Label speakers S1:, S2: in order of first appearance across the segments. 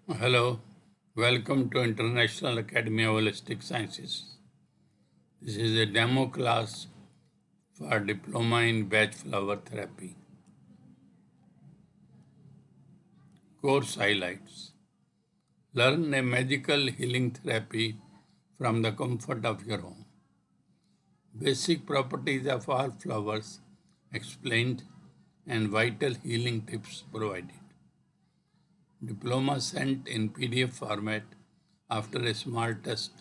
S1: Hello, welcome to International Academy of Holistic Sciences. This is a demo class for Diploma in Batch Flower Therapy. Course highlights. Learn a magical healing therapy from the comfort of your home. Basic properties of all flowers explained and vital healing tips provided. Diploma sent in PDF format after a small test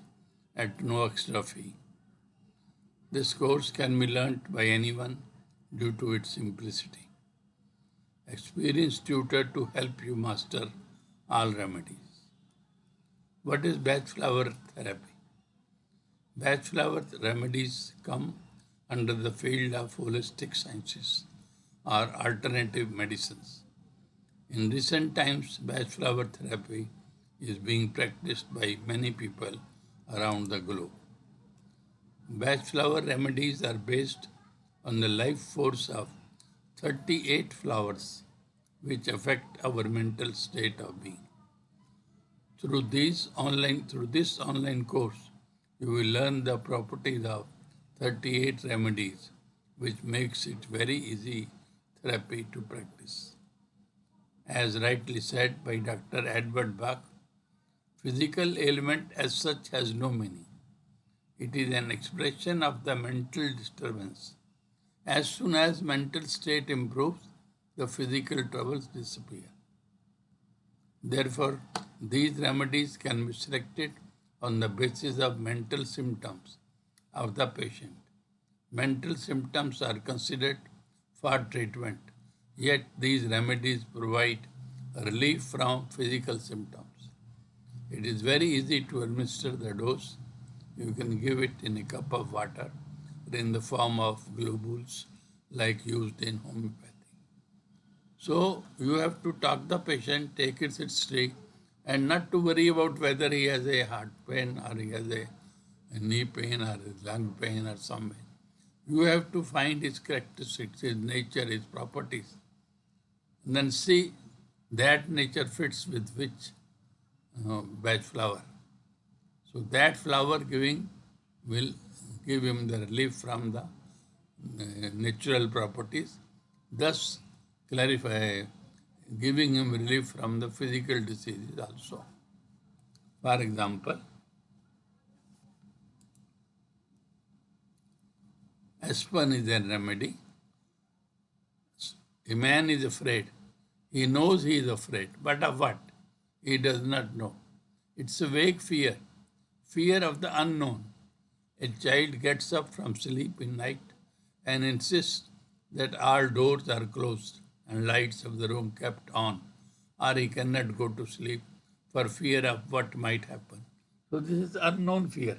S1: at no extra fee. This course can be learnt by anyone due to its simplicity. Experienced tutor to help you master all remedies. What is batch flower therapy? Batch flower remedies come under the field of holistic sciences or alternative medicines. In recent times, batch flower therapy is being practiced by many people around the globe. Batch flower remedies are based on the life force of 38 flowers which affect our mental state of being. Through this online course, you will learn the properties of 38 remedies which makes it very easy therapy to practice. As rightly said by Dr. Edward Bach, physical ailment as such has no meaning. It is an expression of the mental disturbance. As soon as mental state improves, the physical troubles disappear. Therefore, these remedies can be selected on the basis of mental symptoms of the patient. Mental symptoms are considered for treatment, yet these remedies provide relief from physical symptoms. It is very easy to administer the dose. You can give it in a cup of water or in the form of globules like used in homeopathy. So you have to talk the patient, take its history, and not to worry about whether he has a heart pain or he has a knee pain or a lung pain or something. You have to find his characteristics, his nature, his properties, and then see that nature fits with which batch flower. So that flower giving will give him the relief from the natural properties, thus clarify giving him relief from the physical diseases also. For example, aspen is a remedy. A man is afraid. He knows he is afraid, but of what? He does not know. It's a vague fear, fear of the unknown. A child gets up from sleep in night and insists that all doors are closed and lights of the room kept on, or he cannot go to sleep for fear of what might happen. So this is unknown fear.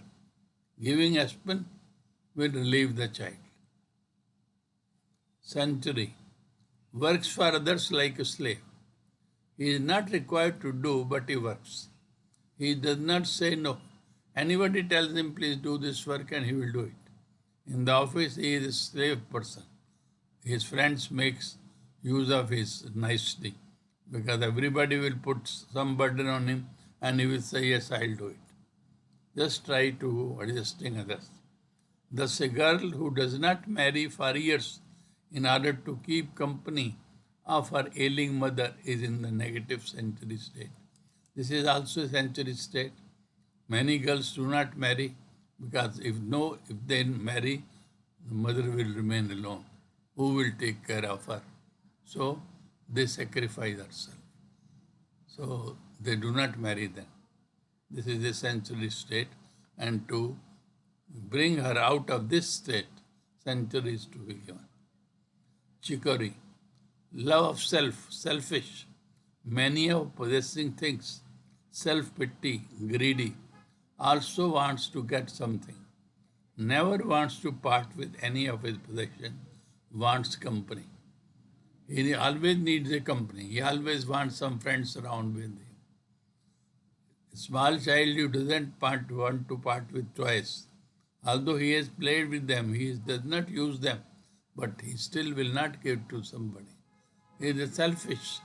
S1: Giving aspen will relieve the child. Century works for others like a slave. He is not required to do, but he works. He does not say no. Anybody tells him, please do this work, and he will do it. In the office, he is a slave person. His friends makes use of his nicety because everybody will put some burden on him and he will say, yes, I'll do it. Just try to adjusting others. Thus, a girl who does not marry for years in order to keep company of her ailing mother is in the negative century state. This is also a century state. Many girls do not marry because if they marry, the mother will remain alone. Who will take care of her? So they sacrifice herself. So they do not marry them. This is a century state, and to bring her out of this state, centuries to be given. Chicory, love of self, selfish, mania of possessing things, self-pity, greedy, also wants to get something, never wants to part with any of his possession, wants company. He always needs a company. He always wants some friends around with him. A small child who doesn't want to part with toys, although he has played with them, he does not use them, but he still will not give to somebody. He is selfish.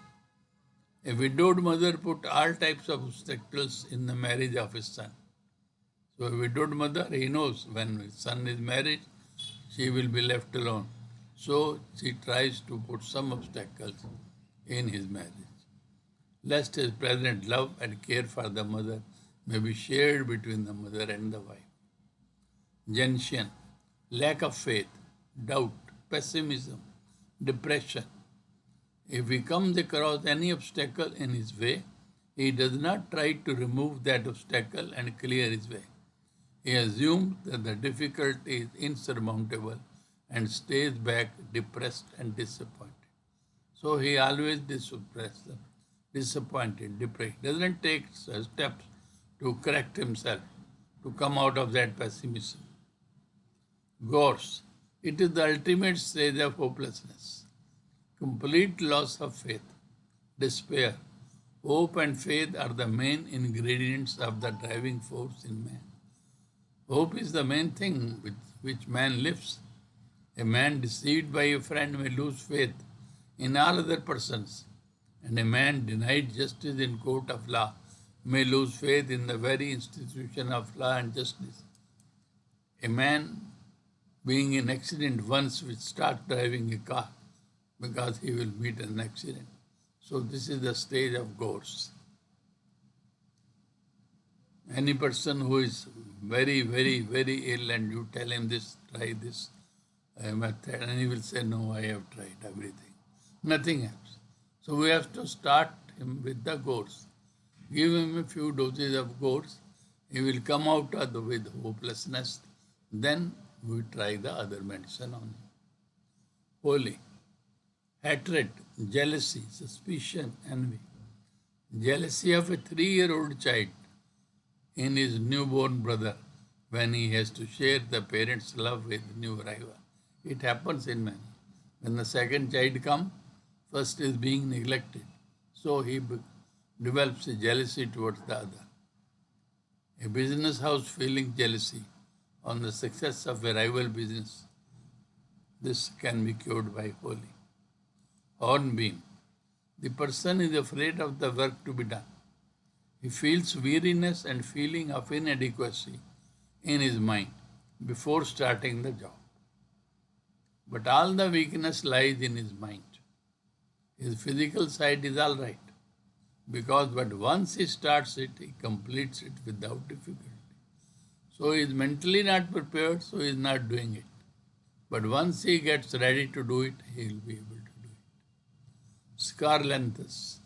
S1: A widowed mother put all types of obstacles in the marriage of his son. So a widowed mother, he knows when his son is married, she will be left alone. So she tries to put some obstacles in his marriage, lest his present love and care for the mother may be shared between the mother and the wife. Gentian, lack of faith, doubt, pessimism, depression. If he comes across any obstacle in his way, he does not try to remove that obstacle and clear his way. He assumes that the difficulty is insurmountable and stays back depressed and disappointed. So he always disappointed, depressed, doesn't take steps to correct himself, to come out of that pessimism. Gorse, it is the ultimate stage of hopelessness, complete loss of faith, despair. Hope and faith are the main ingredients of the driving force in man. Hope is the main thing with which man lives. A man deceived by a friend may lose faith in all other persons, and a man denied justice in court of law may lose faith in the very institution of law and justice. A man being in accident once will start driving a car because he will meet an accident. So this is the stage of gorse. Any person who is very, very, very ill and you tell him this, try this method, and he will say, no, I have tried everything. Nothing happens. So we have to start him with the gorse. Give him a few doses of gorse. He will come out with hopelessness. Then we try the other medicine on him. Holy. Hatred, jealousy, suspicion, envy. Jealousy of a 3-year-old child in his newborn brother when he has to share the parents' love with new arrival. It happens in many. When the second child comes, first is being neglected. So he develops a jealousy towards the other. A business house feeling jealousy on the success of a rival business. This can be cured by holy. Hornbeam. The person is afraid of the work to be done. He feels weariness and feeling of inadequacy in his mind before starting the job. But all the weakness lies in his mind. His physical side is all right, but once he starts it, he completes it without difficulty. So he is mentally not prepared, so he is not doing it. But once he gets ready to do it, he will be able to do it. Scarlanthus.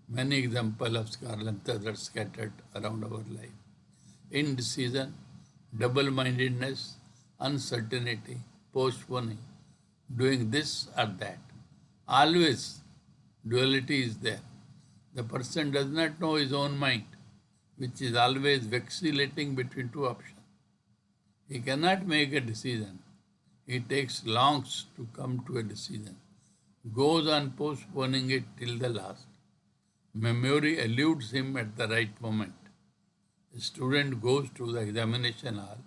S1: Many examples of scarlanthus are scattered around our life. Indecision, double-mindedness, uncertainty, postponing, doing this or that. Always duality is there. The person does not know his own mind, which is always vacillating between two options. He cannot make a decision. He takes longs to come to a decision, goes on postponing it till the last. Memory eludes him at the right moment. A student goes to the examination hall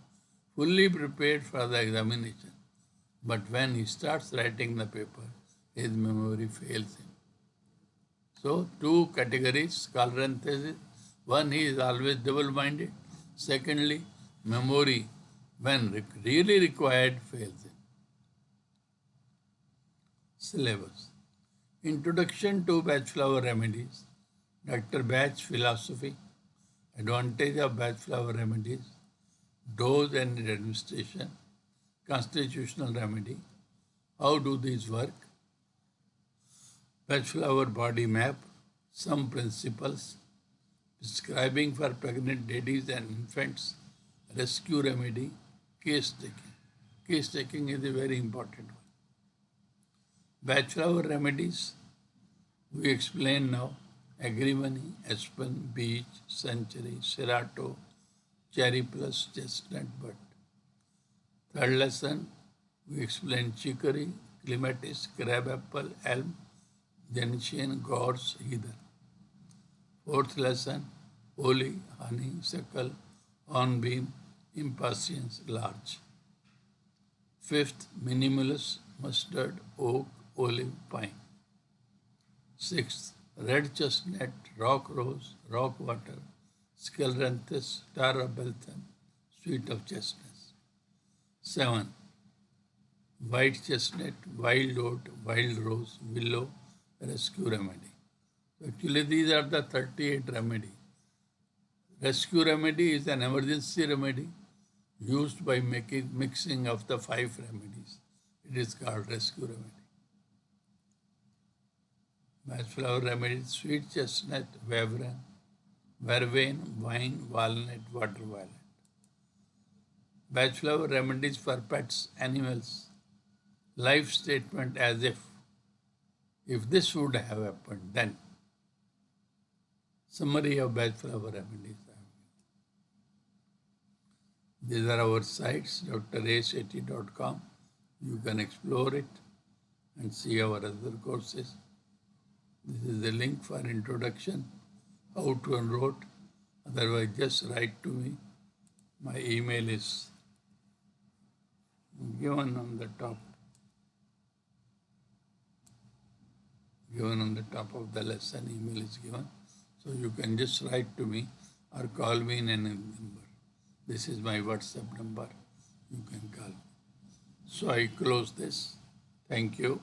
S1: fully prepared for the examination, but when he starts writing the paper, his memory fails him. So, two categories, scarlanthus. One, he is always double-minded. Secondly, memory, when really required, fails him. Syllabus. Introduction to Bachflower Remedies. Dr. Bach Philosophy. Advantage of Bachflower Remedies. Dose and administration. Constitutional remedy. How do these work? Bachflower body map. Some principles. Prescribing for pregnant ladies and infants. Rescue remedy. Case taking. Case taking is a very important one. Bachflower remedies. We explain now. Agrimony, aspen, beech, century, serato, cherry plus, chestnut bud. Third lesson, we explain chicory, clematis, crabapple, elm, gentian, gorse, heather. Fourth lesson, holy, honey, suckle, hornbeam, impatiens, larch. Fifth, minimalus, mustard, oak, olive, pine. Sixth, red chestnut, rock rose, rock water, scleranthus, tarabelthum, sweet of chestnut. 7. White chestnut, wild oat, wild rose, willow, rescue remedy. Actually, these are the 38 remedy. Rescue remedy is an emergency remedy used by mixing of the 5 remedies. It is called rescue remedy. Matchflower remedies: sweet chestnut, vervain, wine, walnut, water violet. Matchflower remedies for pets, animals. Life statement: as if this would have happened, then. Summary of Matchflower remedies. These are our sites, draseti.com. You can explore it and see our other courses. This is the link for introduction, how to enroll. Otherwise, just write to me. My email is given on the top. Given on the top of the lesson, email is given. So you can just write to me or call me in any number. This is my WhatsApp number. You can call me. So I close this. Thank you.